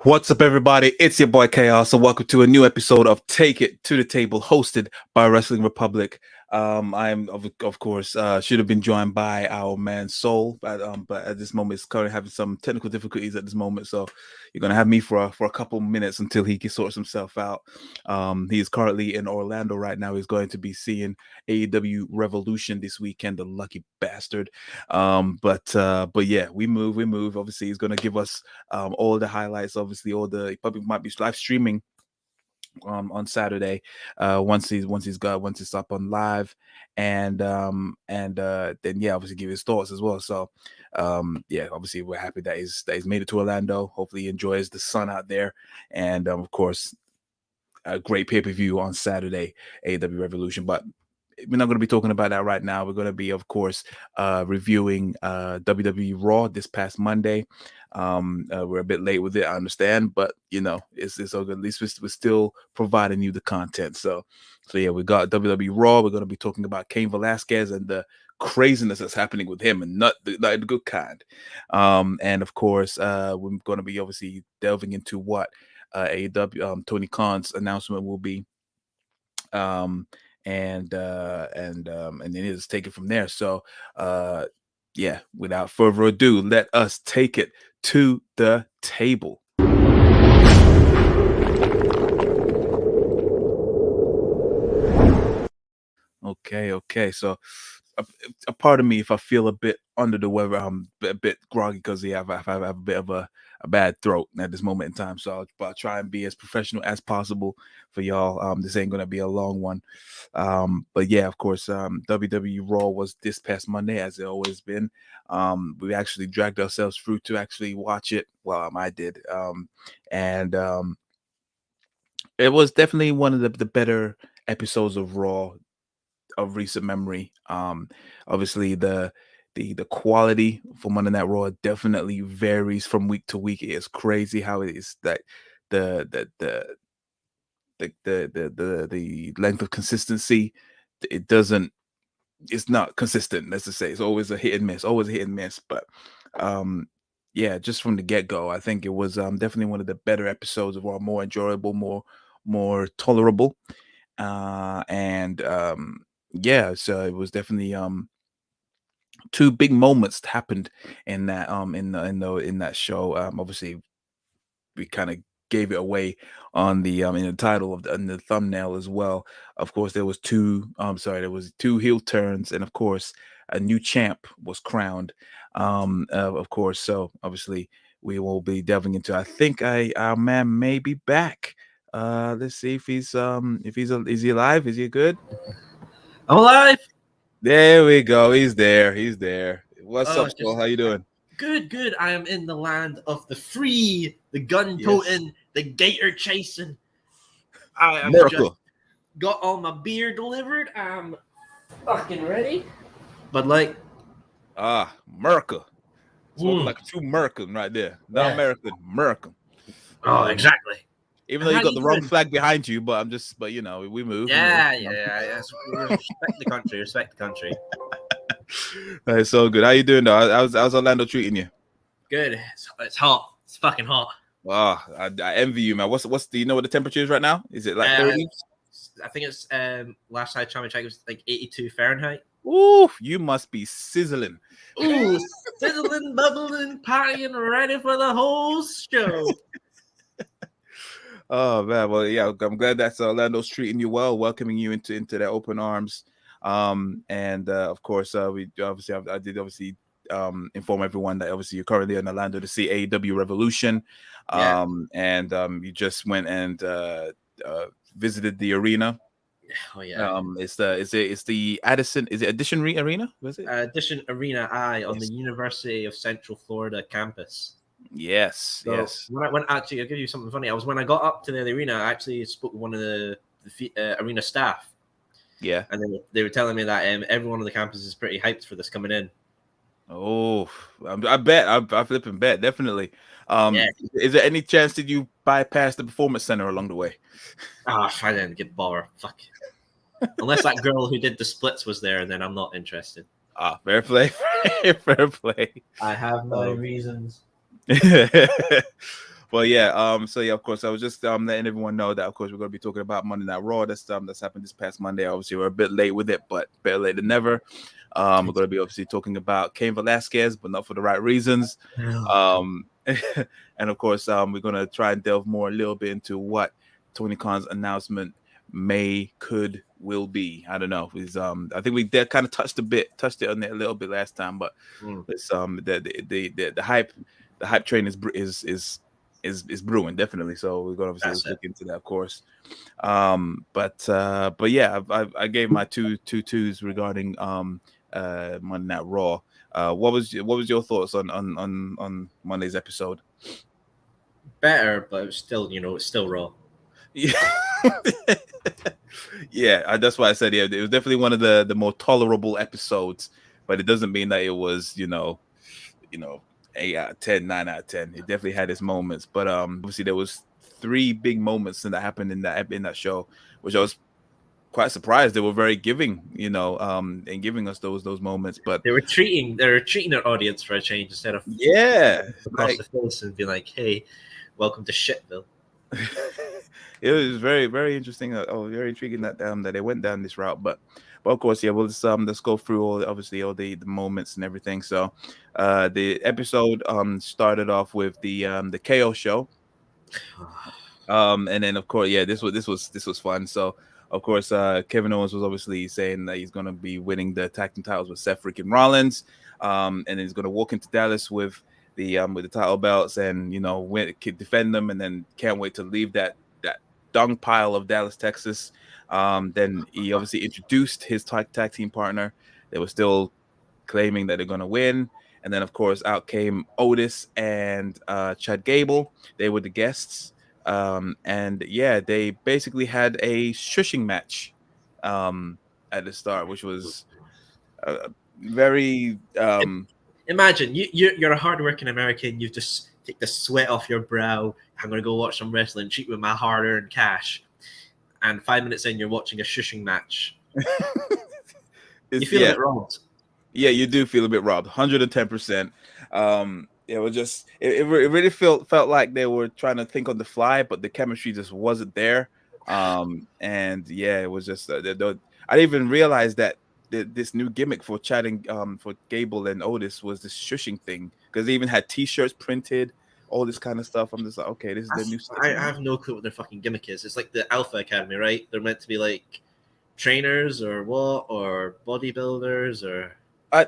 What's up, everybody? It's your boy Chaos. So, welcome to a new episode of Take It to the Table, hosted by Wrestling Republic. I'm of course should have been joined by our man Soul, but at this moment, it's currently having some technical difficulties at this moment. So, you're gonna have me for a couple minutes until he can sort himself out. He is currently in Orlando right now. He's going to be seeing AEW Revolution this weekend. The lucky bastard. But yeah, we move. Obviously, he's gonna give us all the highlights. Obviously, all the probably might be live streaming on Saturday. Once he's up on live, and then yeah, obviously give his thoughts as well. So yeah, obviously we're happy that he's made it to Orlando. Hopefully he enjoys the sun out there, and of course a great pay-per-view on Saturday, AEW Revolution. But we're not going to be talking about that right now. We're going to be, of course, reviewing WWE Raw this past Monday. We're a bit late with it, I understand, but you know, it's all good. At least we're still providing you the content. So yeah, we got WWE Raw. We're going to be talking about Cain Velasquez and the craziness that's happening with him, and not the good kind. And of course, we're going to be obviously delving into what AEW Tony Khan's announcement will be. And then it's taken from there. So yeah, without further ado, let us take it to the table. Okay. So a part of me, if I feel a bit under the weather, I'm a bit groggy because I have a bit of a bad throat at this moment in time. So I'll try and be as professional as possible for y'all. This ain't gonna be a long one. But yeah, of course, WWE Raw was this past Monday, as it always been. We actually dragged ourselves through to actually watch it. Well, I did. And it was definitely one of the better episodes of Raw of recent memory. Obviously the quality for Monday Night Raw definitely varies from week to week. It is crazy how it is that the length of consistency, it's not consistent. Let's just say it's always a hit and miss. But yeah, just from the get-go, I think it was definitely one of the better episodes of Raw, more enjoyable, more tolerable. Yeah, so it was definitely two big moments happened in that in that show. Obviously we kind of gave it away on the in the title of in the thumbnail as well. Of course, there was two heel turns, and of course a new champ was crowned. Of course, so obviously we will be delving into. I think our man may be back. Let's see if he's is he alive? Is he good? I'm alive. There we go. He's there. What's up, Paul? How you doing? Good. I am in the land of the free, the gun toting, the gator chasing. I have just got all my beer delivered. I'm fucking ready. But like, America. It's like two American right there. Not American, American. Oh, exactly. Even though you got the wrong flag behind you, but you know, we move. Yeah. Respect the country. That's so good. How you doing though? How's Orlando treating you? Good. It's hot. It's fucking hot. Wow, I envy you, man. Do you know what the temperature is right now? Is it like 30? I think it's last I checked it was like 82 Fahrenheit. Ooh, you must be sizzling. Ooh, sizzling, bubbling, partying, ready for the whole show. Oh man, well yeah, I'm glad that Orlando's treating you well, welcoming you into their open arms. And of course, I did inform everyone that obviously you're currently in Orlando to see AEW Revolution. And you just went and visited the arena. Oh yeah. It's the Addison. Is it Addition Arena? Was it Addition Arena? On the University of Central Florida campus. Yes. When actually, I'll give you something funny. When I got up to the arena, I actually spoke with one of the arena staff. Yeah, and they were telling me that everyone on the campus is pretty hyped for this coming in. Oh, I bet. I flipping bet, definitely. Is there any chance that you bypass the Performance Center along the way? I didn't get bother. Fuck. Unless that girl who did the splits was there, and then I'm not interested. Fair play. Fair play. I have my reasons. Well, yeah. So yeah, of course, I was just letting everyone know that, of course, we're going to be talking about Monday Night Raw. That's happened this past Monday. Obviously, we're a bit late with it, but better late than never. We're going to be obviously talking about Cain Velasquez, but not for the right reasons. And of course, we're going to try and delve more a little bit into what Tony Khan's announcement will be. I don't know. I think we did kind of touched it on it a little bit last time, but it's the hype train is brewing, definitely. So we're gonna obviously look into that, of course. But yeah, I gave my twos regarding Monday Night Raw. What was your thoughts on Monday's episode? Better, but it's still, it's still Raw. Yeah. Yeah, that's why I said, yeah, it was definitely one of the more tolerable episodes, but it doesn't mean that it was 8 out of 10, 9 out of 10. It definitely had its moments, but obviously there was 3 big moments that happened in that show, which I was quite surprised. They were very giving, and giving us those moments. But they were treating their audience for a change, instead of across the face and be like, "Hey, welcome to Shitville." It was very, very interesting. Very intriguing that they went down this route. But of course, yeah, let's go through all the moments and everything. So, the episode started off with the KO show. And then of course, yeah, this was fun. So of course, Kevin Owens was obviously saying that he's gonna be winning the tag team titles with Seth freaking Rollins, and then he's gonna walk into Dallas with the title belts and defend them, and then can't wait to leave that dung pile of Dallas, Texas. Then he obviously introduced his tag team partner. They were still claiming that they're gonna win. And then, of course, out came Otis and Chad Gable. They were the guests. And yeah, they basically had a shushing match at the start, which was very. Imagine you're a hardworking American. You just take the sweat off your brow. I'm gonna go watch some wrestling, cheat with my hard-earned cash. And 5 minutes in, you're watching a shushing match. You feel a bit robbed. Yeah, you do feel a bit robbed. 110%. It was just it really felt like they were trying to think on the fly, but the chemistry just wasn't there. And yeah, it was just I didn't even realize that this new gimmick for chatting for Gable and Otis was this shushing thing, because they even had T-shirts printed, all this kind of stuff. I'm just like, okay, this is the new stuff. I have no clue what their fucking gimmick is. It's like the Alpha Academy, right? They're meant to be like trainers or what, or bodybuilders, or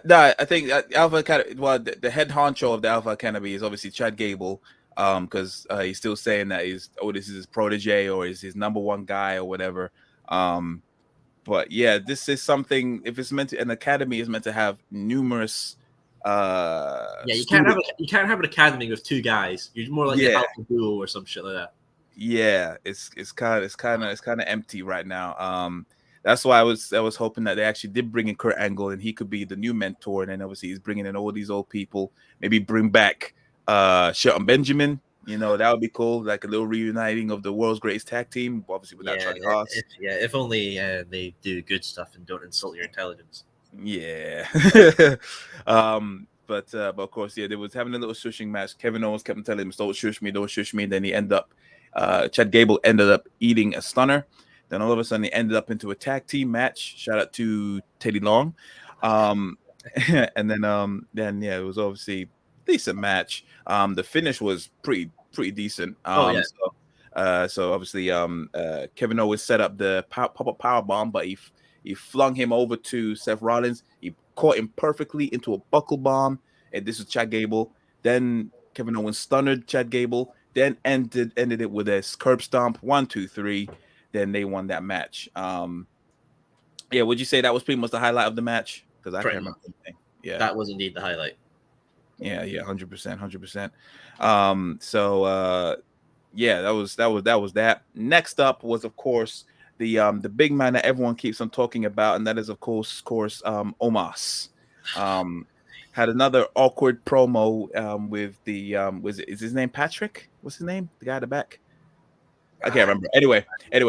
no, I think Alpha Academy. Well, the head honcho of the Alpha Academy is obviously Chad Gable, because he's still saying that this is his protege or is his number one guy or whatever. But yeah, this is something. If it's meant to, an academy is meant to have numerous. You can't have an academy with 2 guys. You're more like the Alpha Duo or some shit like that. Yeah, it's kind of empty right now. That's why I was hoping that they actually did bring in Kurt Angle and he could be the new mentor, and then obviously he's bringing in all these old people. Maybe bring back Shelton Benjamin. That would be cool, like a little reuniting of the world's greatest tag team, obviously without Charlie Haas. If only they do good stuff and don't insult your intelligence. Yeah. But of course, yeah, they was having a little shushing match. Kevin Owens kept telling him, don't shush me. Then he ended up Chad Gable ended up eating a stunner. Then all of a sudden, he ended up into a tag team match. Shout out to Teddy Long. And then yeah, it was obviously a decent match. The finish was pretty decent. So obviously, Kevin Owens set up the pop-up power bomb, but he flung him over to Seth Rollins. He caught him perfectly into a buckle bomb, and this is Chad Gable. Then Kevin Owens stunned Chad Gable. Then ended it with a curb stomp. 1, 2, 3. Then they won that match. Yeah, would you say that was pretty much the highlight of the match? Because I can't remember anything. Yeah, that was indeed the highlight. Yeah, 100%. So yeah, that was that. Next up was, of course, the big man that everyone keeps on talking about, and that is of course Omos. Had another awkward promo with the is his name Patrick? What's his name? The guy at the back? I can't remember. Anyway,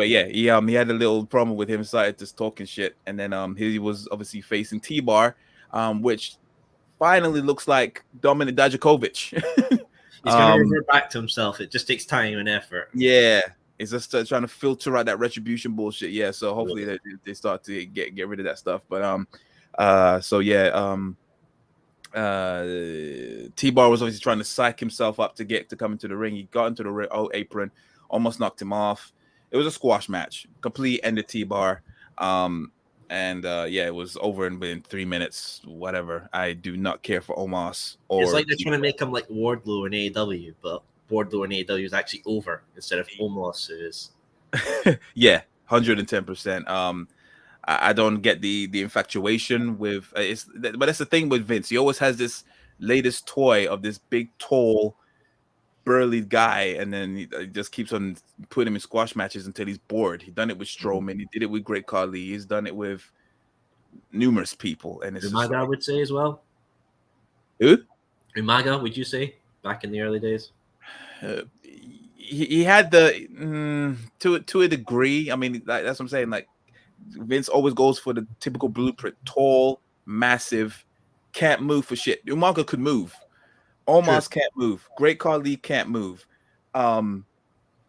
yeah, he had a little promo with him, started just talking shit, and then he was obviously facing T-Bar, which finally looks like Dominik Dijakovic. He's going to revert back to himself. It just takes time and effort. Yeah, it's just trying to filter out that retribution bullshit. Yeah, so hopefully they start to get rid of that stuff. But T-Bar was obviously trying to psych himself up to come into the ring. He got into the apron, almost knocked him off. It was a squash match, complete ended T-Bar. It was over in 3 minutes, whatever. I do not care for Omos. It's like they're trying to make him like Wardlow in AEW, but Wardlow in AEW is actually over instead of Omos is. Yeah, 110%. I don't get the infatuation with but that's the thing with Vince. He always has this latest toy of this big, tall, burly guy, and then he just keeps on putting him in squash matches until he's bored. He done it with Strowman. He did it with Great Khali. He's done it with numerous people, and it's Umaga, I would say as well. Who? Umaga, would you say back in the early days? He had the to a degree. I mean, that's what I'm saying. Like Vince always goes for the typical blueprint: tall, massive, can't move for shit. Umaga could move. Omos can't move. Great Khali can't move. I'm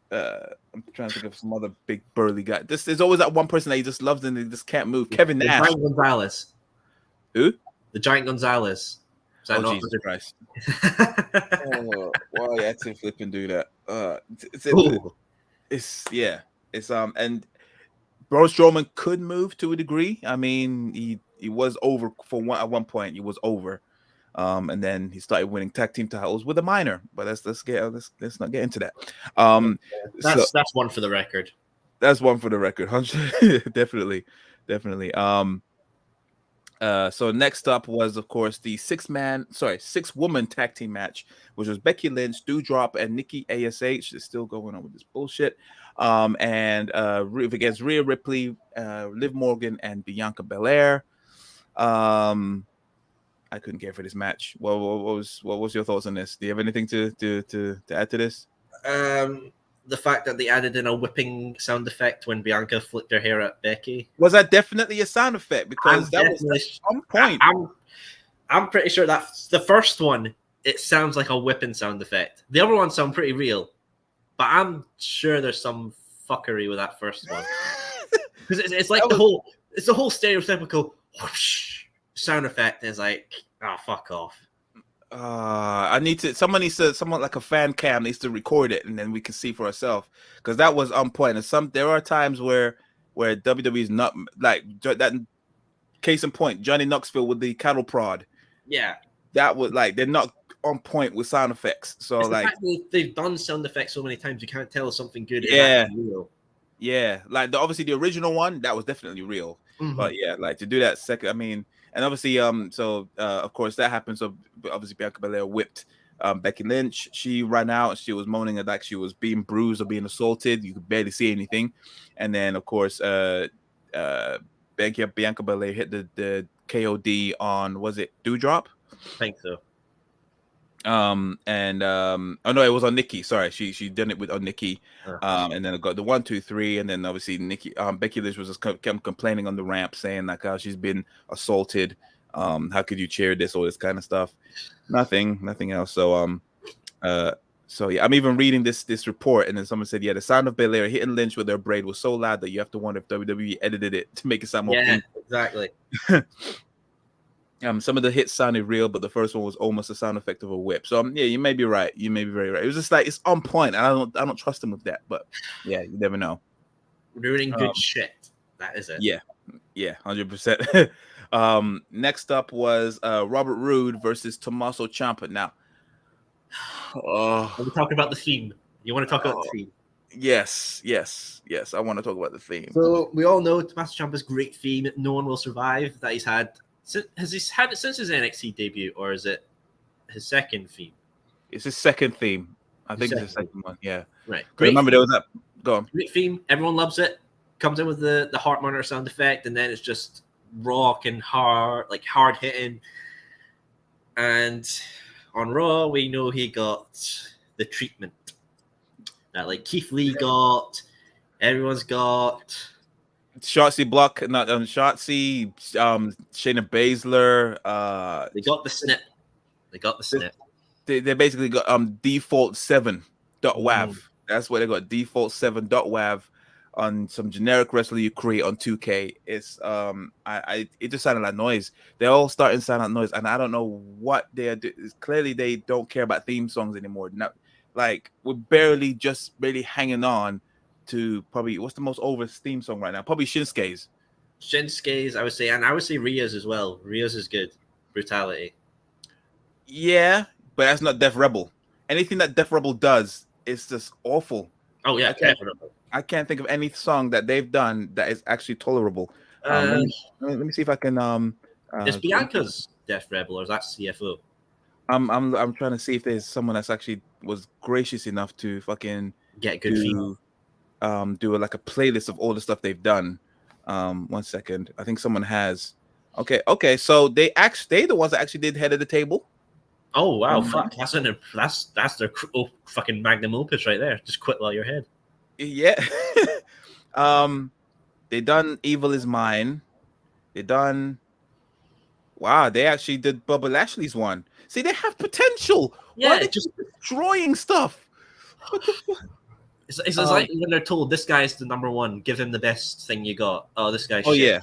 trying to think of some other big burly guy. There's always that one person that he just loves and he just can't move. Kevin Nash. Giant Gonzalez. Who? The Giant Gonzalez. Jesus Christ. Why you had to flip and do that? And Braun Strowman could move to a degree. I mean, he was over at one point. He was over. And then he started winning tag team titles with a minor, but let's not get into that. That's one for the record. That's one for the record. Definitely. So next up was, of course, the six-woman tag team match, which was Becky Lynch, Doudrop, and Nikki ASH. Is still going on with this bullshit. Against Rhea Ripley, Liv Morgan, and Bianca Belair. I couldn't care for this match. What was your thoughts on this? Do you have anything to add to this? The fact that they added in a whipping sound effect when Bianca flicked her hair at Becky. Was that definitely a sound effect? Because that was on point. I'm pretty sure that's the first one. It sounds like a whipping sound effect. The other ones sound pretty real, but I'm sure there's some fuckery with that first one. Because it's like the whole stereotypical whoosh sound effect is like, fuck off. Someone like a fan cam needs to record it and then we can see for ourselves, because that was on point. And there are times where WWE is not like that. Case in point, Johnny Knoxville with the cattle prod. Yeah, that was like they're not on point with sound effects. So they've done sound effects so many times you can't tell if something good is actually real. Yeah, like obviously the original one that was definitely real, but yeah, like to do that second, I mean. And obviously, of course that happened. So obviously, Bianca Belair whipped Becky Lynch. She ran out. She was moaning like she was being bruised or being assaulted. You could barely see anything. And then, of course, Bianca Belair hit the KOD on, was it Doudrop? I think so. Oh no, it was on Nikki. Sorry, she done it on Nikki. And then I got the 1, 2, 3, and then obviously Becky Lynch was just kept complaining on the ramp, saying like how she's been assaulted. How could you cheer this, all this kind of stuff? Nothing else. So yeah, I'm even reading this report, and then someone said, yeah, the sound of Belair hitting Lynch with her braid was so loud that you have to wonder if WWE edited it to make it sound more. Yeah, exactly. Some of the hits sounded real, but the first one was almost a sound effect of a whip. So yeah, you may be right. You may be very right. It was just like it's on point, and I don't trust him with that. But yeah, you never know. Ruining good shit. That is it. Yeah, 100%. Next up was Robert Roode versus Tommaso Ciampa. Now, are we talking about the theme? You want to talk about the theme? Yes. I want to talk about the theme. So we all know Tommaso Ciampa's great theme, "No One Will Survive," that he's had. Has he had it since his NXT debut, or is it his second theme? It's his second theme. I think it's his second one. Yeah. Right. Remember, there was that. Go on. Great theme. Everyone loves it. Comes in with the heart monitor sound effect, and then it's just rock and hard hitting. And on Raw, we know he got the treatment that like Keith Lee got. Everyone's got. Shotzi block, not Shotzi, Shayna Baszler. They got the snip. they basically got default 7.wav. That's what they got, default 7.wav on some generic wrestler you create on 2K. It's it just sounded like noise. They're all starting to sound like noise, and I don't know what they are doing. Clearly they don't care about theme songs anymore. Now, like we're barely hanging on to probably what's the most over theme song right now? Probably Shinsuke's. Shinsuke's, I would say, and I would say Rhea's as well. Rhea's is good. Brutality. Yeah, but that's not Def Rebel. Anything that Def Rebel does is just awful. Oh yeah, definitely. I can't think of any song that they've done that is actually tolerable. Let me see if I can. Is Bianca's Def Rebel or is that CFO? I'm trying to see if there's someone that's actually was gracious enough to fucking get good do like a playlist of all the stuff they've done. 1 second, I think someone has. Okay. So they the ones that actually did Head of the Table. Oh wow, fuck! That's their fucking magnum opus right there. Just quit while you're ahead. Yeah. They done Evil Is Mine. They done. Wow, they actually did Bubba Lashley's one. See, they have potential. Yeah, why are they just destroying stuff? What the fuck? It's like when they're told this guy's the number one, give him the best thing you got. Oh, this guy's shit. Yeah.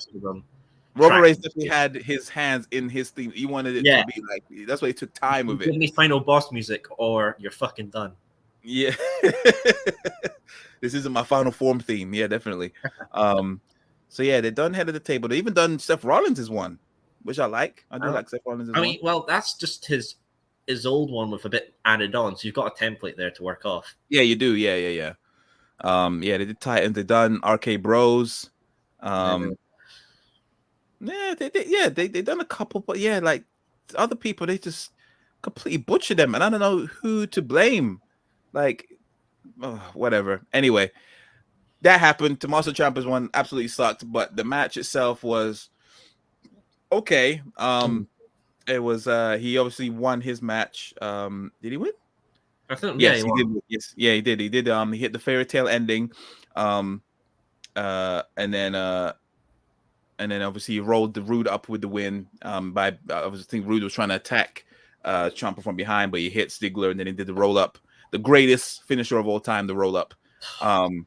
Roman Reigns definitely had his hands in his theme. He wanted it to be like, that's why he took time with it. Give me final boss music or you're fucking done. Yeah. This isn't my final form theme. Yeah, definitely. So yeah, they done Head of the Table. They even done Seth Rollins' one, which I like. I do like Seth Rollins' one. Well, that's just his old one with a bit added on. So you've got a template there to work off. Yeah, you do. Yeah. They did Titans. They done Arcade Bros. They done a couple, but yeah, like other people, they just completely butchered them, and I don't know who to blame. Like, whatever. Anyway, that happened. Tommaso Ciampa's one absolutely sucked, but the match itself was okay. It was he obviously won his match. Did he win? I think yes, he did. Yes, yeah, he did. He did. He hit the fairy tale ending. And then obviously he rolled the Rude up with the win. I think Rude was trying to attack Ciampa from behind, but he hit Ziggler, and then he did the roll up, the greatest finisher of all time, the roll up. And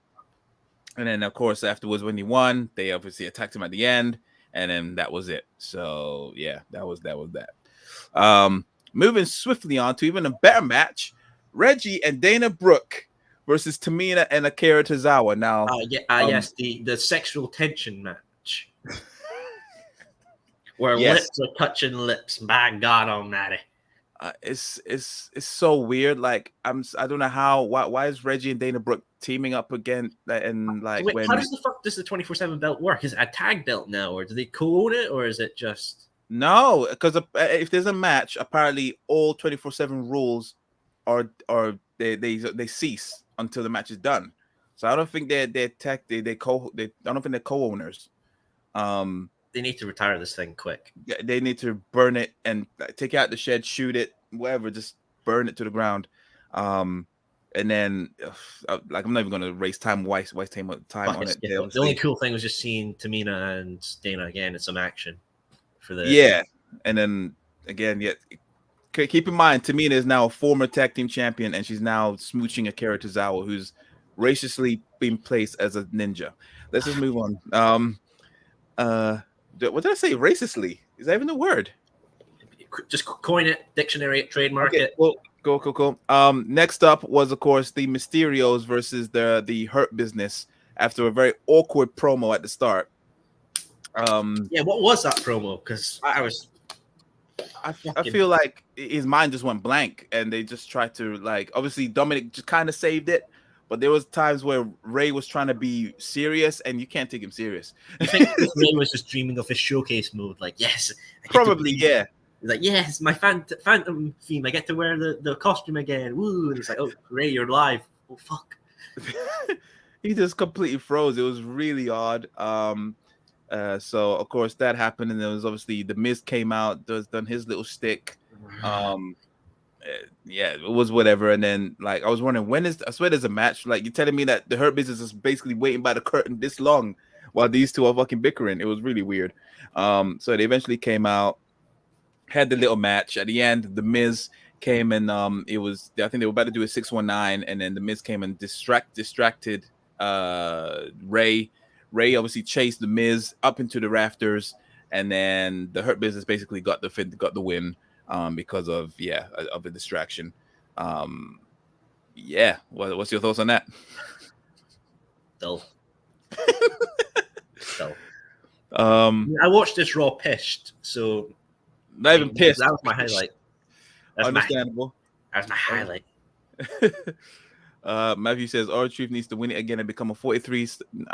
then of course afterwards when he won, they obviously attacked him at the end, and then that was it. So yeah, that was that. Moving swiftly on to even a better match, Reggie and Dana Brooke versus Tamina and Akira Tozawa. Now, yes, the sexual tension match. Where lips are touching lips. My God Almighty! It's so weird. Like I don't know how. Why is Reggie and Dana Brooke teaming up again? And like, wait, how does the 24/7 belt work? Is it a tag belt now, or do they co-own it, or is it just no? Because if there's a match, apparently all 24/7 rules are they cease until the match is done. So I don't think they're tech. I don't think they're co-owners. They need to retire this thing quick. They need to burn it and take out the shed, shoot it, whatever, just burn it to the ground. And then, like, I'm not even going to waste time on it. The only cool thing was just seeing Tamina and Dana again in some action for the And then again, keep in mind, Tamina is now a former tag team champion, and she's now smooching Akira Tozawa, who's graciously been placed as a ninja. Let's just move on. What did I say? Racistly? Is that even a word? Just coin it, dictionary it, trademark it. Cool. Next up was, of course, the Mysterios versus the Hurt Business after a very awkward promo at the start. What was that promo? Because I feel like his mind just went blank, and they just tried to, like, obviously Dominic just kind of saved it. But there was times where Ray was trying to be serious, and you can't take him serious. I think Ray was just dreaming of his showcase mode. Like, yes. Probably, yeah. He's like, yes, my Phantom theme. I get to wear the costume again. Woo. And it's like, oh, Ray, you're live. Oh, fuck. He just completely froze. It was really odd. So, of course, that happened. And there was obviously The Miz came out, done his little stick. It was whatever. And then, like, I was wondering, I swear there's a match. Like, you're telling me that the Hurt Business is basically waiting by the curtain this long while these two are fucking bickering. It was really weird. So they eventually came out, had the little match. At the end, The Miz came and it was, I think they were about to do a 619, and then the Miz came and distracted Ray. Ray obviously chased the Miz up into the rafters, and then the Hurt Business basically got the win because of the distraction. What's your thoughts on that? Dull. Dull. I watched this Raw pissed, so not even pissed. That was my highlight. That's understandable. That's my highlight. Matthew says R-Truth needs to win it again and become a 43.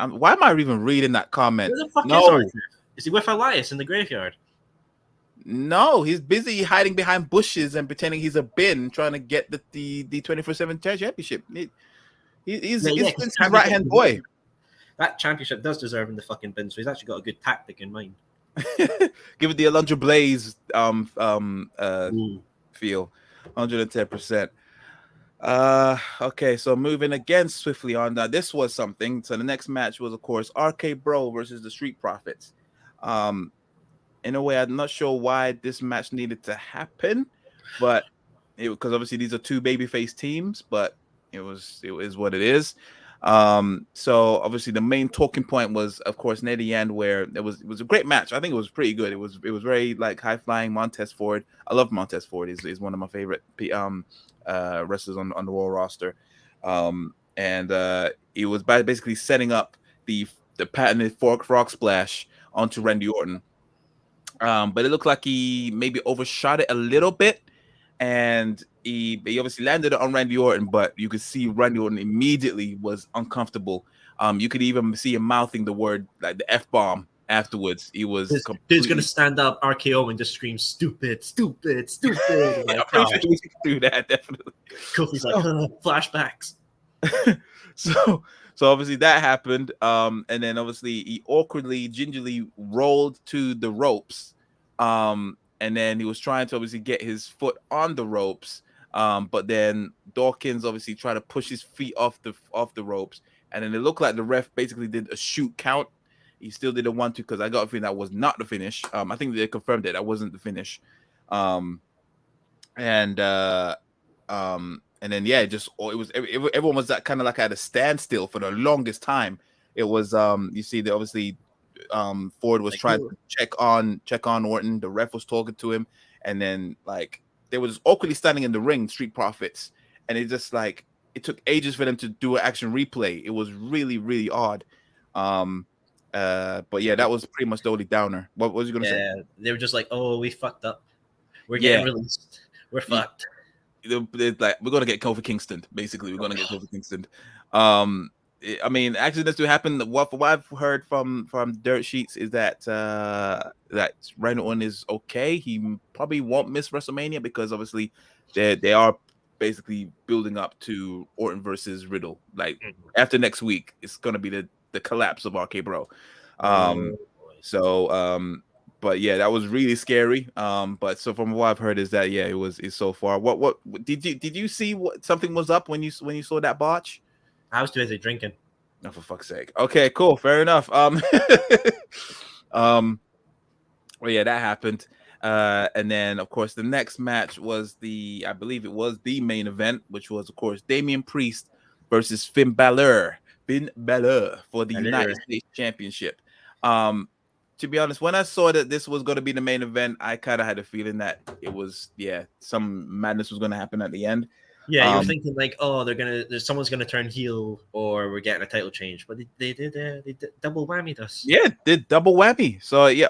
Why am I even reading that comment? Where the fuck is R-Truth? Is he with Elias in the graveyard? No, he's busy hiding behind bushes and pretending he's a bin, trying to get the 24/7 championship. He's his right hand boy. That championship does deserve in the fucking bin, so he's actually got a good tactic in mind. Give it the Alundra Blaze feel, 110%. Okay, so moving again swiftly on. Now, this was something. So the next match was, of course, RK Bro versus the Street Profits. In a way, I'm not sure why this match needed to happen, but because obviously these are two babyface teams, but it is what it is. So obviously the main talking point was, of course, near the end, where it was a great match. I think it was pretty good. It was very like high flying. Montez Ford. I love Montez Ford. Is one of my favorite wrestlers on the Raw roster. And it was basically setting up the patented frog splash onto Randy Orton. But it looked like he maybe overshot it a little bit, and he obviously landed it on Randy Orton, but you could see Randy Orton immediately was uncomfortable. You could even see him mouthing the word, like the F-bomb afterwards. He was dude's gonna stand up, RKO, and just scream "stupid, stupid, stupid." Like, I'm pretty sure we can do that, definitely. Kofi's like flashbacks. So obviously that happened, and then obviously he awkwardly, gingerly rolled to the ropes, and then he was trying to obviously get his foot on the ropes, but then Dawkins obviously tried to push his feet off the ropes, and then it looked like the ref basically did a shoot count. He still didn't want to, because I got a feeling that was not the finish. I think they confirmed that wasn't the finish, and then everyone was that kind of like at a standstill for the longest time. It was you see that obviously Ford was trying to check on Orton. The ref was talking to him, and then like they were just awkwardly standing in the ring, Street Profits, and it took ages for them to do an action replay. It was really, really odd. But yeah, that was pretty much the only downer. What was you gonna say? Yeah, they were just like, "Oh, we fucked up. We're getting released. We're fucked." Like, we're gonna get Kofi Kingston. Basically, we're gonna get Kofi Kingston. I mean, accidents do happen. What I've heard from Dirt Sheets is that Randy Orton is okay. He probably won't miss WrestleMania, because obviously they are basically building up to Orton versus Riddle. Like after next week, it's gonna be the collapse of RK Bro. But yeah, that was really scary. But so from what I've heard is that it's so far. What did you see? What something was up when you saw that botch? I was too busy drinking. Oh, for fuck's sake. Okay, cool, fair enough. Well, yeah, that happened. And then of course the next match was I believe it was the main event, which was of course Damian Priest versus Finn Balor for the United States Championship. To be honest, when I saw that this was going to be the main event, I kind of had a feeling that it was, some madness was going to happen at the end. Yeah, you were thinking like, oh, someone's gonna turn heel, or we're getting a title change, but they did double whammy us. Yeah, did double whammy. So yeah,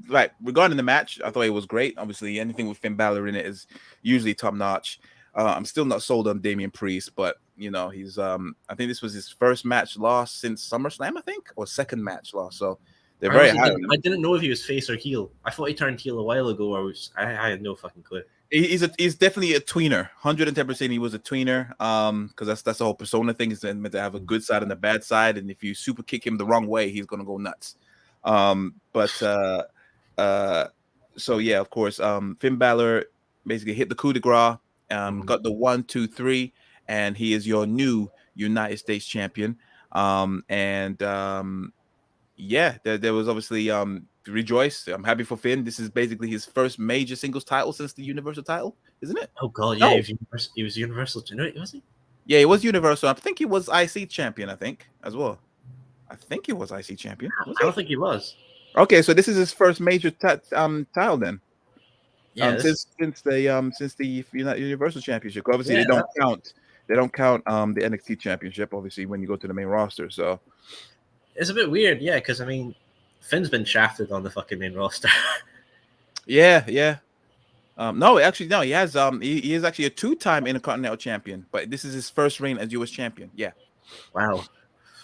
like regarding the match, I thought it was great. Obviously, anything with Finn Balor in it is usually top notch. I'm still not sold on Damian Priest, but he's I think this was his first match loss since SummerSlam, I think, or second match loss. So they're very high. I didn't know if he was face or heel. I thought he turned heel a while ago, I had no fucking clue. He's definitely a tweener. 110%. He was a tweener. Because that's the whole persona thing. Is meant to have a good side and a bad side, and if you super kick him the wrong way, he's gonna go nuts. So yeah, of course, Finn Balor basically hit the coup de grace. Got the 1, 2, 3, and he is your new United States champion. There was obviously rejoice. I'm happy for Finn. This is basically his first major singles title since the Universal title, isn't it? Oh god, No. yeah, he was Universal, was he? Yeah, he was Universal. I think he was IC champion. I think as well. I think he was IC champion. I don't think he was. Okay, so this is his first major title then. Yeah, since the Universal Championship. Obviously, Yeah, they don't count. They don't count the NXT Championship. Obviously, when you go to the main roster, so it's a bit weird. Yeah, because I mean, Finn's been shafted on the fucking main roster. yeah. No, actually, no. He has he is actually a 2-time Intercontinental Champion, but this is his first reign as US Champion. Yeah. Wow.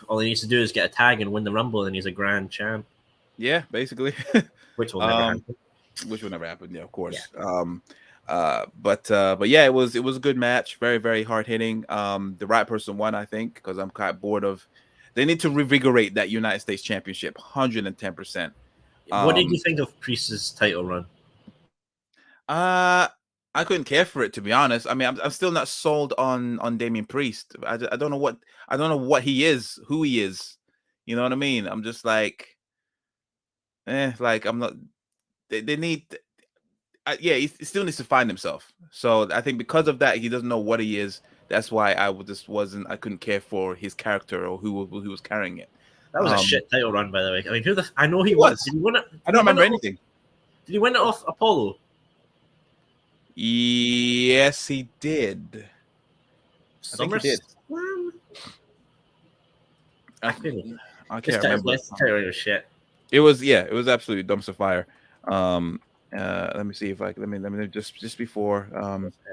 All he needs to do is get a tag and win the Rumble, and he's a grand champ. Yeah, basically. Which will never happen. Which will never happen. Yeah, of course. Yeah. But yeah, it was a good match. Very, very hard hitting. The right person won, I think, because I'm quite bored of. They need to revigorate that United States Championship, 110%. What did you think of Priest's title run? I couldn't care for it, to be honest. I mean, I'm still not sold on Damian Priest. I don't know what he is, who he is. You know what I mean? I'm just like, like I'm not. They need. Yeah, he still needs to find himself. So I think because of that, he doesn't know what he is. That's why I couldn't care for his character or who was carrying it. That was a shit title run, by the way. I mean, I know he was. Did he win it? I don't remember anything. Did he win it off Apollo? Yes, he did. I think he did. I can't remember. This title was shit. It was absolutely dumpster fire. Let me see if I let me just before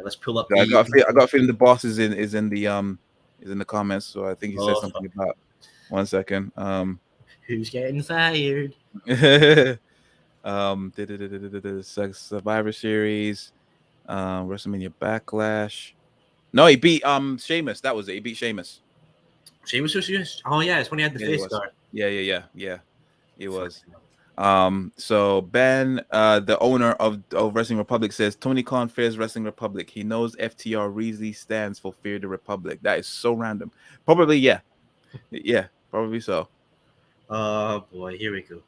let's pull up. I got a feeling the boss is in the comments, so I think he said something about 1 second. Who's getting fired? Survivor Series, WrestleMania Backlash. No, he beat Sheamus. That was it. He beat Sheamus. Sheamus was oh yeah, it's when he had the face guard. Yeah. He was. So Ben, the owner of Wrestling Republic, says Tony Khan fears Wrestling Republic. He knows FTR really stands for Fear the Republic. That is so random. Probably, yeah, probably so. Oh boy, here we go.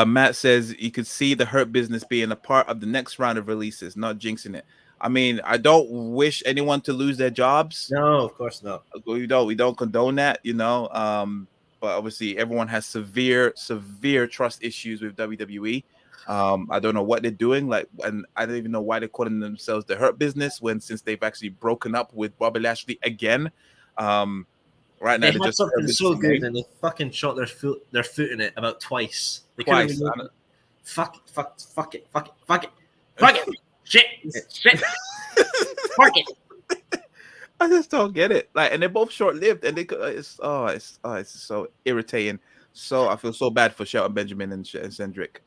Matt says you could see the Hurt Business being a part of the next round of releases, not jinxing it. I mean, I don't wish anyone to lose their jobs. No, of course not. We don't condone that, you know. But obviously everyone has severe trust issues with WWE. I don't know what they're doing, and I don't even know why they're calling themselves the Hurt Business since they've actually broken up with Bobby Lashley again. Right now they had something so good and they fucking shot their foot in it about twice. Twice. Fuck it. Shit. Fuck it. I just don't get it. And they're both short-lived, and it's so irritating. So I feel so bad for Shelton Benjamin and Cedric.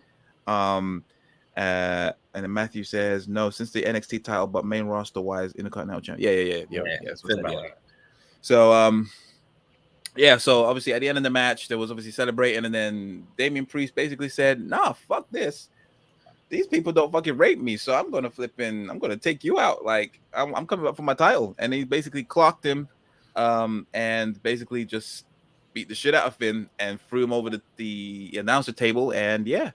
And then Matthew says no, since the NXT title, but main roster-wise, Intercontinental Champion. Yeah. So so obviously at the end of the match, there was obviously celebrating, and then Damian Priest basically said, "Nah, fuck this. These people don't fucking rape me, so I'm gonna take you out. Like I'm coming up for my title." And he basically clocked him, and basically just beat the shit out of Finn and threw him over the announcer table. And yeah,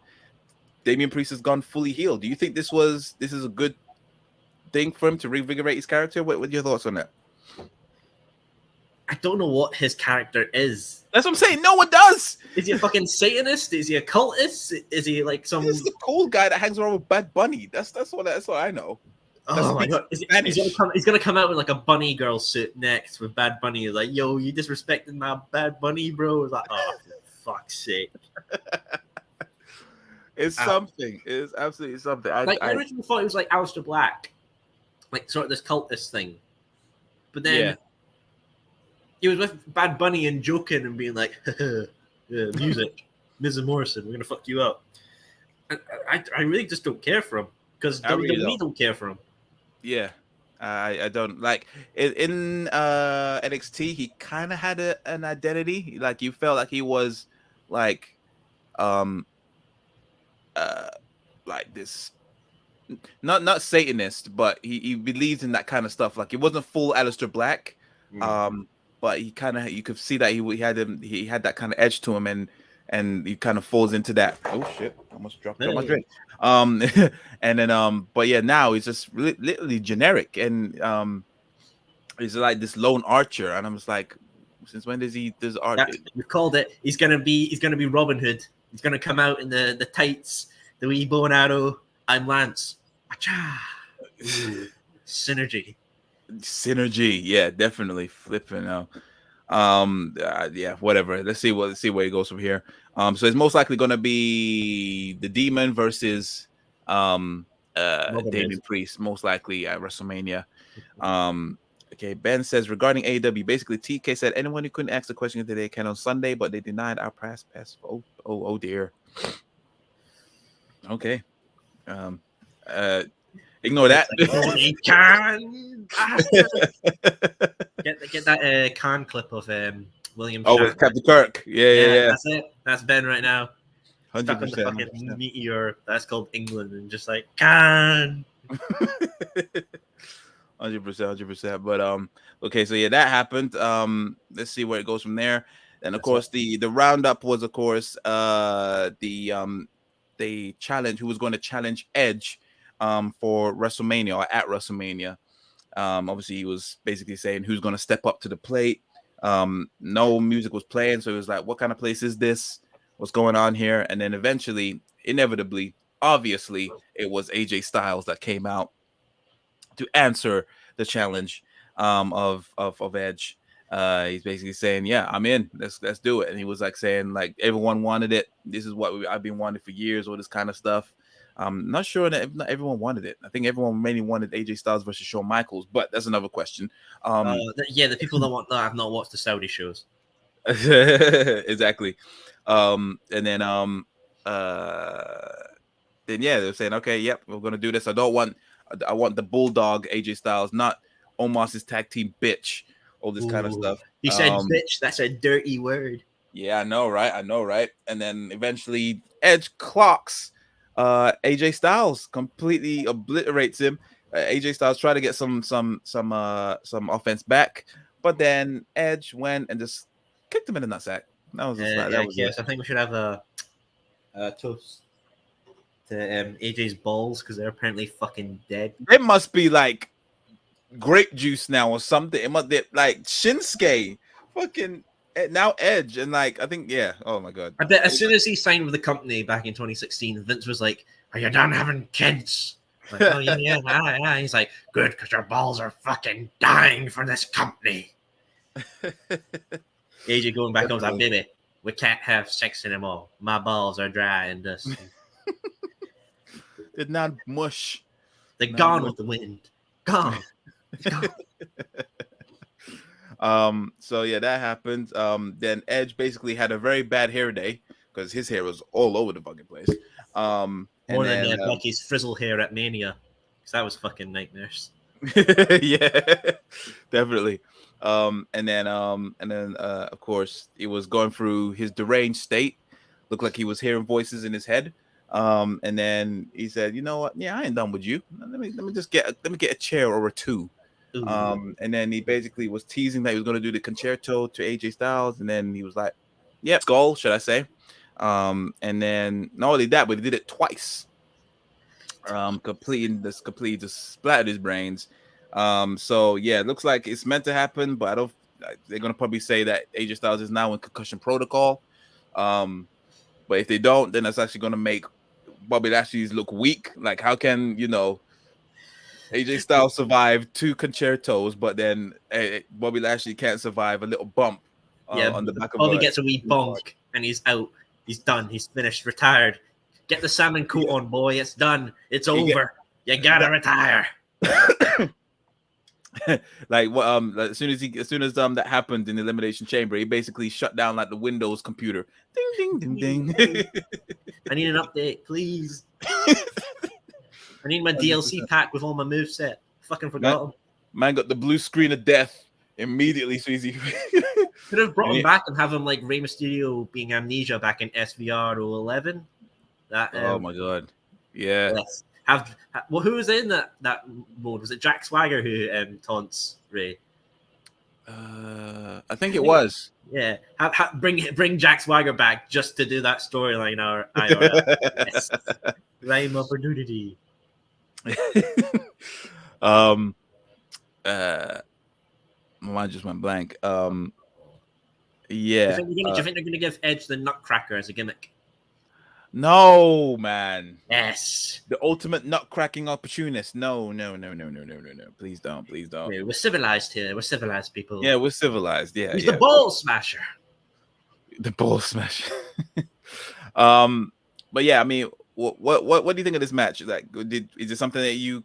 Damian Priest has gone fully healed. Do you think this is a good thing for him to reinvigorate his character? What are your thoughts on that? I don't know what his character is. That's what I'm saying. No one does. Is he a fucking Satanist? Is he a cultist? Is he like some? He's the cool guy that hangs around with Bad Bunny. That's what I know. Oh my god! He's gonna come out with like a bunny girl suit next with Bad Bunny. Like, yo, you disrespecting my Bad Bunny, bro? It's like, oh, for fuck's sake. It's something. It's absolutely something. I originally thought it was like Aleister Black, like sort of this cultist thing, but then he was with Bad Bunny and joking and being like, music, Mrs. Morrison, we're gonna fuck you up. I really just don't care for him because WWE don't care for him. Yeah, I don't like in NXT. He kind of had an identity. Like you felt like he was like this, not Satanist, but he believes in that kind of stuff. Like it wasn't full Aleister Black, but he kind of, you could see that he had that kind of edge to him, and and he kind of falls into that. Oh shit! Almost dropped my Hey. drink. And then but yeah, now he's just literally generic, and he's like this lone archer, and I'm just like, since when does he does art? Yeah, you called it. He's gonna be Robin Hood. He's gonna come out in the tights, the wee bow and arrow. I'm Lance. Acha. Ooh, synergy. Synergy, yeah, definitely flipping out. Yeah, whatever. Let's see where he goes from here. So it's most likely gonna be the Demon versus Damian Priest, most likely at WrestleMania. Okay, Ben says regarding AEW, basically TK said anyone who couldn't ask the question today can on Sunday, but they denied our press pass. Oh dear. Okay. Ignore that. Can get that Khan clip of William. Oh, with Captain Kirk. Yeah. That's it. That's Ben right now. 100%. Stuck on the fucking meteor that's called England, and just like Khan. 100%. But okay, so yeah, that happened. Let's see where it goes from there. And of course, the roundup was, of course, the challenge. Who was going to challenge Edge for WrestleMania or at WrestleMania? Obviously, he was basically saying who's going to step up to the plate. No music was playing, so it was like, what kind of place is this? What's going on here? And then eventually, inevitably, obviously, it was AJ Styles that came out to answer the challenge of Edge. He's basically saying, "Yeah, I'm in. Let's do it." And he was like saying, like, everyone wanted it. This is what I've been wanting for years. All this kind of stuff. I'm not sure that not everyone wanted it. I think everyone mainly wanted AJ Styles versus Shawn Michaels, but that's another question. The people that want that have not watched the Saudi shows. Exactly. And then yeah, they were saying, okay, yep, we're gonna do this. I want the Bulldog AJ Styles, not Omos's tag team bitch. All this kind of stuff. He said bitch. That's a dirty word. Yeah, I know, right? And then eventually Edge clocks AJ Styles, completely obliterates him. AJ Styles tried to get some offense back, but then Edge went and just kicked him in the nutsack. That was just yes. I think we should have a toast to AJ's balls because they're apparently fucking dead. It must be like grape juice now or something. It must be like Shinsuke, fucking now Edge, and like I think oh my god. I bet as soon as he signed with the company back in 2016, Vince was like, "Are you done having kids?" Like, oh yeah. He's like, "Good, because your balls are fucking dying for this company." AJ going back on like, "Baby, we can't have sex anymore. My balls are dry and dusty. It's not mush. They're gone with the wind. Gone." So yeah, that happened. Then Edge basically had a very bad hair day because his hair was all over the fucking place. More than Becky's frizzle hair at Mania, because that was fucking nightmares. Yeah, definitely. And then of course he was going through his deranged state. Looked like he was hearing voices in his head. And then he said, "You know what? Yeah, I ain't done with you. Let me get a chair or two." And then he basically was teasing that he was going to do the concerto to AJ Styles, and then he was like, "Yeah, skull, should I say?" And then not only that, but he did it twice. Completely just splattered his brains. So yeah, it looks like it's meant to happen, but I don't. They're going to probably say that AJ Styles is now in concussion protocol. But if they don't, then that's actually going to make Bobby Lashley's look weak. Like, how can AJ Styles survived 2 concertos, but then Bobby Lashley can't survive a little bump on the back of Bobby gets a wee bonk and he's out. He's done. He's finished. Retired. Get the salmon coat on, boy. It's done. It's over. You gotta retire. Like as soon as that happened in the Elimination Chamber, he basically shut down like the Windows computer. Ding ding ding ding. I need an update, please. I need my DLC pack with all my moveset. Fucking forgot them. Man got the blue screen of death immediately, so easy. Could have brought him back and have him like Rey Mysterio being Amnesia back in SVR 011. Oh my god. Yeah. Yes. Who was in that mode? Was it Jack Swagger who taunts Rey? I think it was. Yeah, bring Jack Swagger back just to do that storyline or IRL. Yes, prime opportunity. um, my mind just went blank. Yeah. Do you think they're gonna give Edge the Nutcracker as a gimmick? No, man. Yes. The ultimate nut cracking opportunist. No. Please don't. We're civilized here. We're civilized people. Yeah, we're civilized. Yeah, He's the ball smasher. The ball smash. But yeah, I mean, what do you think of this match? Like, is it something that you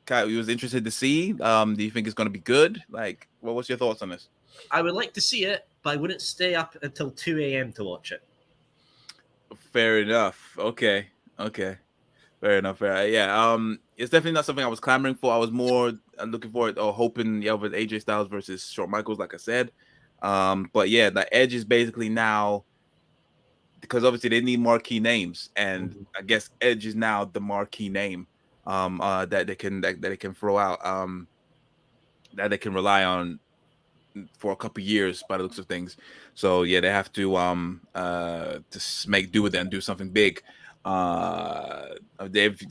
was interested to see? Do you think it's going to be good? Like, what's your thoughts on this? I would like to see it, but I wouldn't stay up until 2 a.m. to watch it. Fair enough. Okay. Fair enough. Yeah. It's definitely not something I was clamoring for. I was more looking forward or hoping, with AJ Styles versus Shawn Michaels, like I said. But yeah, the Edge is basically now, because obviously they need marquee names, and I guess Edge is now the marquee name that they can throw out, that they can rely on for a couple years by the looks of things. So yeah, they have to just make do with it and do something big. They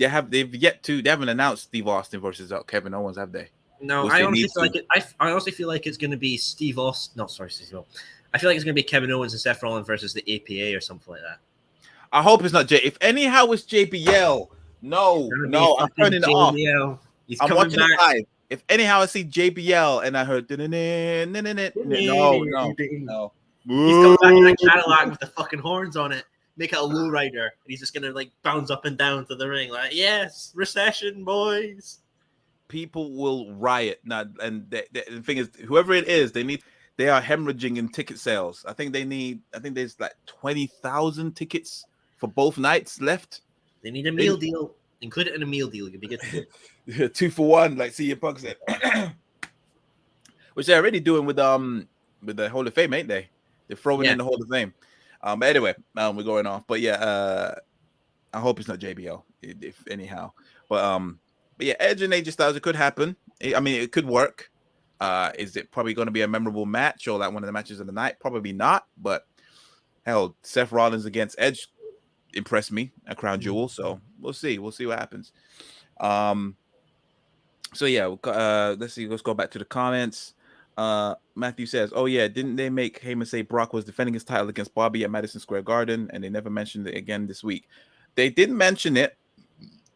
haven't announced Steve Austin versus Kevin Owens, have they? No, I honestly feel like I honestly feel like it's going to be Steve Austin. No, sorry, Steve Austin. I feel like it's going to be Kevin Owens and Seth Rollins versus the APA or something like that. I hope it's not Jay. If anyhow it's JBL, no, I'm turning it off. I'm watching it live. If anyhow I see JBL and I heard no. He's coming back in a Cadillac with the fucking horns on it. Make it a lowrider, and he's just gonna like bounce up and down to the ring, like, yes, recession, boys. People will riot now, and the thing is, whoever it is, they are hemorrhaging in ticket sales. I think there's like 20,000 tickets for both nights left. They need a meal deal. Include it in a meal deal. You'll be good. 2 for 1, like CM Punk said. Which they're already doing with the Hall of Fame, ain't they? They're throwing in the Hall of Fame. But anyway, we're going off. But yeah, I hope it's not JBL, if anyhow. But yeah, Edge and AJ Styles, it could happen. I mean, it could work. Is it probably going to be a memorable match or like one of the matches of the night? Probably not. But hell, Seth Rollins against Edge impressed me at Crown Jewel. So we'll see. We'll see what happens. So yeah, let's see. Let's go back to the comments. Matthew says, "Oh yeah, didn't they make Heyman say Brock was defending his title against Bobby at Madison Square Garden, and they never mentioned it again this week? They didn't mention it,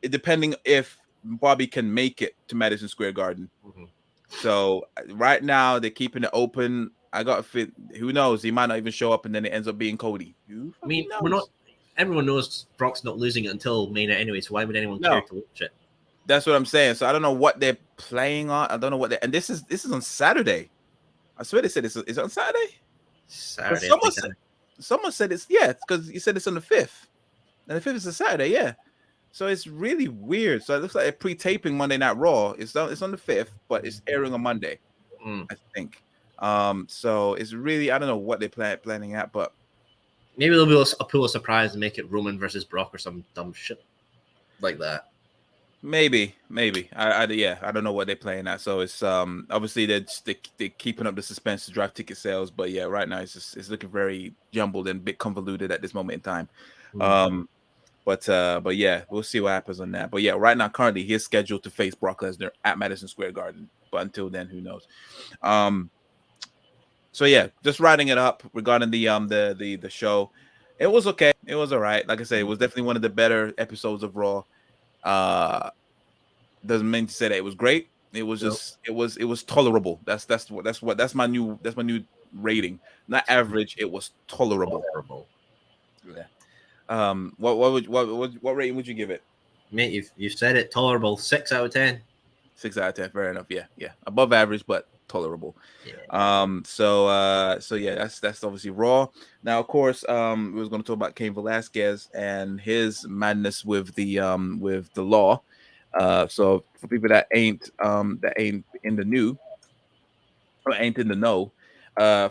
depending if Bobby can make it to Madison Square Garden. So right now they're keeping it open. I got a fit. Who knows? He might not even show up, and then it ends up being Cody. I mean, everyone knows Brock's not losing it until Mania anyway. So why would anyone care to watch it? That's what I'm saying. So I don't know what they're playing on. I don't know what and this is on Saturday. I swear they said it's on Saturday. Saturday. Someone said it's because you said it's on the 5th. And the 5th is a Saturday, yeah. So it's really weird. So it looks like they're pre-taping Monday Night Raw. It's on the 5th, but it's airing on Monday, I think. So it's really, I don't know what they're planning at, but maybe they'll be a pull a surprise and make it Roman versus Brock or some dumb shit like that. Maybe. I don't know what they're playing at. So it's obviously they're keeping up the suspense to drive ticket sales, but yeah, right now it's looking very jumbled and a bit convoluted at this moment in time. But yeah, we'll see what happens on that. But yeah, right now currently he's scheduled to face Brock Lesnar at Madison Square Garden. But until then, who knows? So yeah, just writing it up regarding the show. It was okay. It was all right. Like I said, it was definitely one of the better episodes of Raw. Doesn't mean to say that it was great. It was just it was tolerable. That's my new rating. Not average. It was tolerable. Yeah. What rating would you give it? Mate, you've said it. Tolerable. 6 out of 10. 6 out of 10. Fair enough. Yeah. Above average, but tolerable. Yeah. So yeah, that's obviously Raw. Now, of course, we was going to talk about Cain Velasquez and his madness with the Law. So for people that ain't in the new or ain't in the know,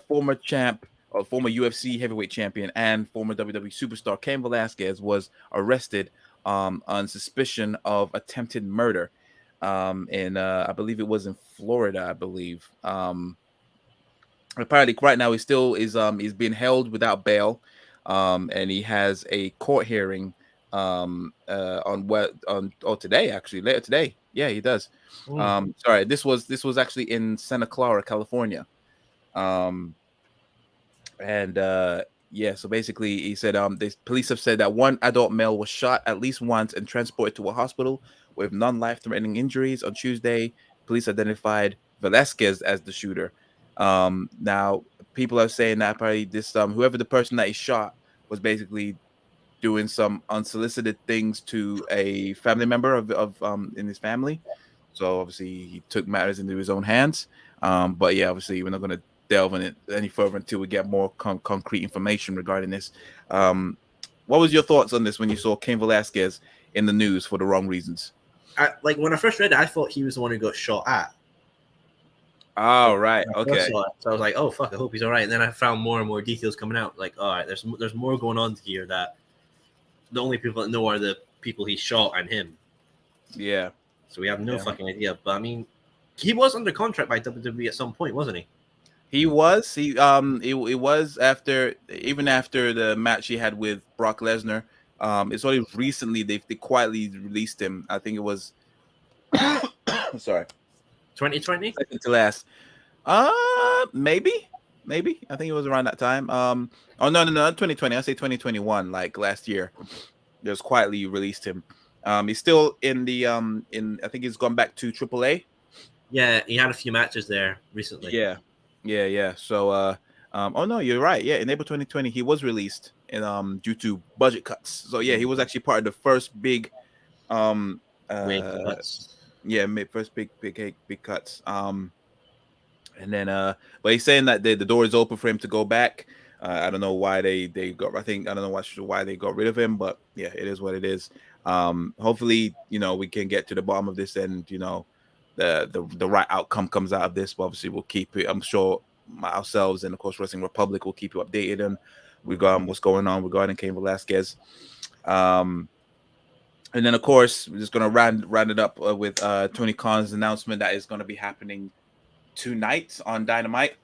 former champ or former UFC heavyweight champion and former WWE superstar Cain Velasquez was arrested on suspicion of attempted murder. I believe it was in Florida, I believe. apparently right now he still is he's being held without bail, and he has a court hearing on what on today, actually later today. Yeah, he does. Sorry, this was actually in Santa Clara, California. um and yeah, so basically he said the police have said that one adult male was shot at least once and transported to a hospital with non-life-threatening injuries on Tuesday. Police identified Velasquez as the shooter. Now people are saying that probably this whoever the person that he shot was basically doing some unsolicited things to a family member of in his family. So obviously he took matters into his own hands. But yeah, obviously we're not going to delve in it any further until we get more concrete information regarding this. What was your thoughts on this when you saw Cain Velasquez in the news for the wrong reasons? Like when I first read it, I thought he was the one who got shot at. Oh, right. Okay. So I was like, oh fuck, I hope he's all right. And then I found more and more details coming out. Like, all right, there's more going on here that the only people that know are the people he shot and him. Yeah. So we have no fucking idea. But I mean, he was under contract by WWE at some point, wasn't he? He was. It was after, even after the match he had with Brock Lesnar. It's only recently they quietly released him. I think it was sorry, 2020? second to last. Maybe. I think it was around that time. Oh no, 2020. I say 2021, like last year. Just quietly released him. He's still in the I think he's gone back to AAA. Yeah, he had a few matches there recently. Yeah. So oh no, you're right. Yeah, in April 2020 he was released in due to budget cuts. So yeah, he was actually part of the first big Cuts. Yeah, first big cuts. And then but he's saying that the door is open for him to go back. I don't know why they got, I don't know why they got rid of him, but yeah, it is what it is. Hopefully, we can get to the bottom of this, and the right outcome comes out of this. But obviously we'll keep it, I'm sure ourselves and of course Wrestling Republic will keep you updated on what's going on regarding Cain Velasquez. And then of course we're just gonna round it up with Tony Khan's announcement that is going to be happening tonight on Dynamite.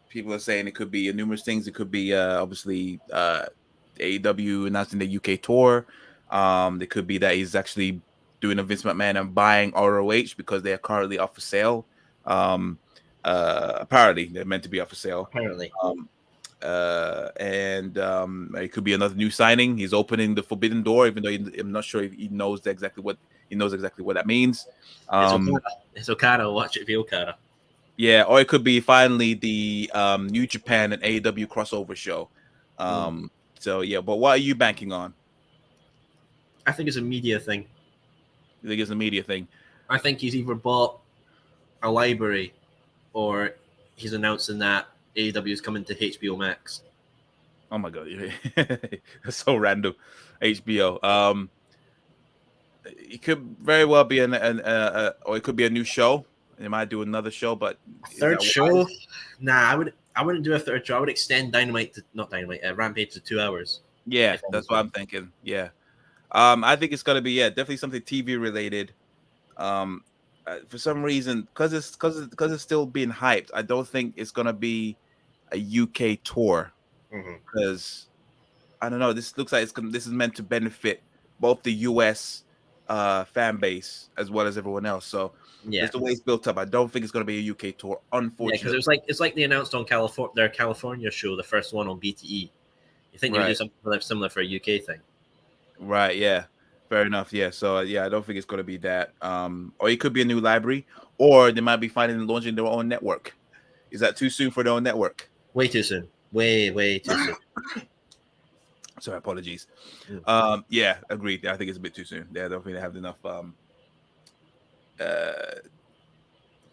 People are saying it could be numerous things. It could be obviously AEW announcing the UK tour. It could be that he's actually doing a Vince McMahon and buying ROH because they are currently up for sale. Apparently they're meant to be up for sale. Apparently. And it could be another new signing. He's opening the forbidden door, even though I'm not sure if he knows exactly what that means. It's Okada. Watch it be Okada. Yeah, or it could be finally the New Japan and AEW crossover show. So yeah, but what are you banking on? I think it's a media thing. You think it's a media thing? I think he's either bought a library or he's announcing that AEW is coming to HBO Max. Oh my god, that's so random. HBO. It could very well be or it could be a new show. They might do another show, but third show? Nah, I wouldn't do a third show. I would extend Rampage to 2 hours. Yeah, that's what I'm thinking. Yeah. I think it's gonna be definitely something TV related. For some reason, because it's still being hyped, I don't think it's gonna be a UK tour. Because I don't know, this looks like this is meant to benefit both the US fan base as well as everyone else. So it's the way it's built up. I don't think it's going to be a UK tour, unfortunately. Yeah, because it's like they announced on their California show, the first one on BTE. You think they'd do something similar for a UK thing? Right. Yeah. Fair enough. Yeah. So yeah, I don't think it's going to be that. Or it could be a new library, or they might be launching their own network. Is that too soon for their own network? Way too soon. Way too soon. Sorry, apologies. Yeah, agreed. I think it's a bit too soon. Yeah, I don't think they have enough.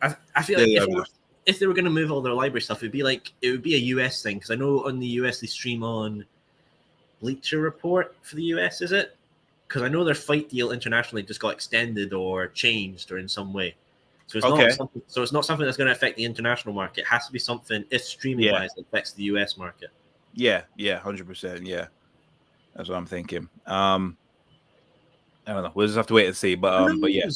I feel like if they were going to move all their library stuff, it would be a US thing, because I know on the US they stream on Bleacher Report for the US, is it? Because I know their fight deal internationally just got extended or changed or in some way. So it's not something that's going to affect the international market. It has to be something, if streaming wise, that affects the US market. Yeah, 100%. Yeah, that's what I'm thinking. I don't know. We'll just have to wait and see. But yeah.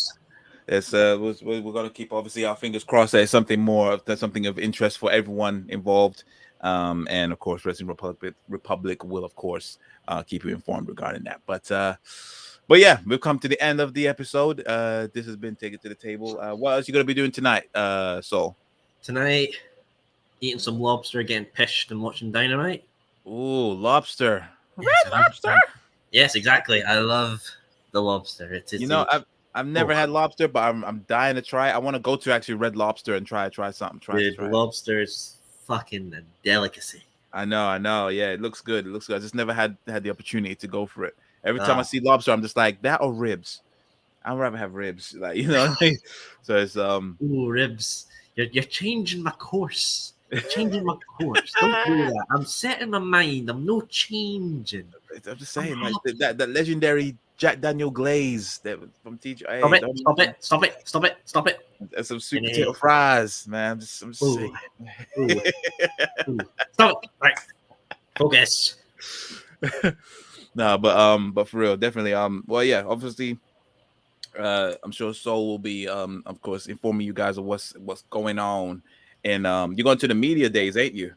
It's we're gonna keep obviously our fingers crossed that it's something more, that's something of interest for everyone involved. And of course, Wrestling Republic will of course keep you informed regarding that. But yeah, we've come to the end of the episode. This has been Take It to the Table. What else you gonna be doing tonight, Soul? Tonight, eating some lobster, getting pissed, and watching Dynamite. Ooh, lobster. Yes, Red lobster. Yes, exactly. I love the lobster. It's You know, I've never had lobster, but I'm dying to try. I want to go to actually Red Lobster and try something. Try. Lobster is fucking a delicacy. I know. Yeah, it looks good. It looks good. I just never had the opportunity to go for it. Every time I see lobster, I'm just like, that or ribs. I'd rather have ribs, like, you know. So it's Ooh, ribs. You're changing my course. You're changing my course. Don't do that. I'm setting my mind. I'm no changing. I'm just saying, like that legendary Jack Daniel glaze that from TJ. Stop it. And some sweet potato fries, man. I'm just saying. Ooh. Stop it. Right. Focus. No, but for real, definitely. Well, yeah, obviously, I'm sure Soul will be, of course, informing you guys of what's going on, and you're going to the media days, ain't you?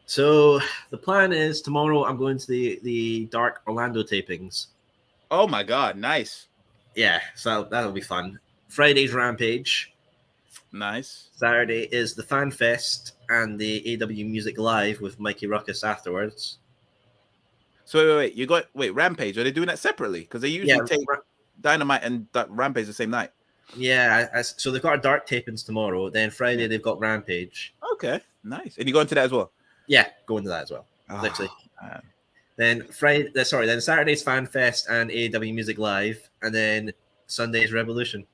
So the plan is tomorrow I'm going to the Dark Orlando tapings. Oh my God, nice. Yeah, so that'll be fun. Friday's Rampage. Nice. Saturday is the Fan Fest and the AW Music Live with Mikey Ruckus afterwards. So wait, Rampage, are they doing that separately? Because they usually take Dynamite and Rampage the same night. Yeah, so they've got a Dark tapings tomorrow. Then Friday they've got Rampage. Okay, nice. And you go into that as well? Yeah, go into that as well. Literally. Then then Saturday's Fan Fest and AW Music Live, and then Sunday's Revolution.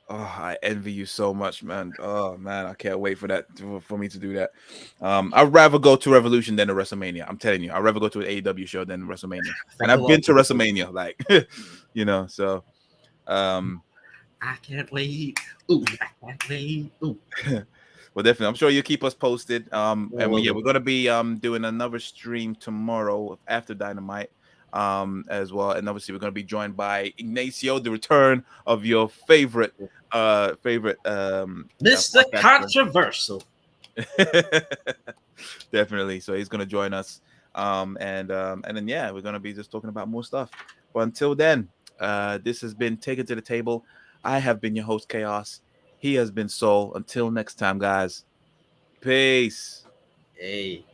Oh, I envy you so much, man. Oh man, I can't wait for that, for me to do that. I'd rather go to Revolution than to WrestleMania. I'm telling you, I'd rather go to an AEW show than WrestleMania. And I've been to WrestleMania, like, you know, so I can't wait. Ooh, I can't wait. Ooh. Well, definitely. I'm sure you'll keep us posted. And we're gonna be doing another stream tomorrow after Dynamite, as well. And obviously we're gonna be joined by Ignacio, the return of your favorite Mr. Controversial. Definitely. So he's gonna join us. And then yeah, we're gonna be just talking about more stuff. But until then, this has been Take It to the Table. I have been your host, Chaos. He has been Soul. Until next time, guys. Peace. Hey.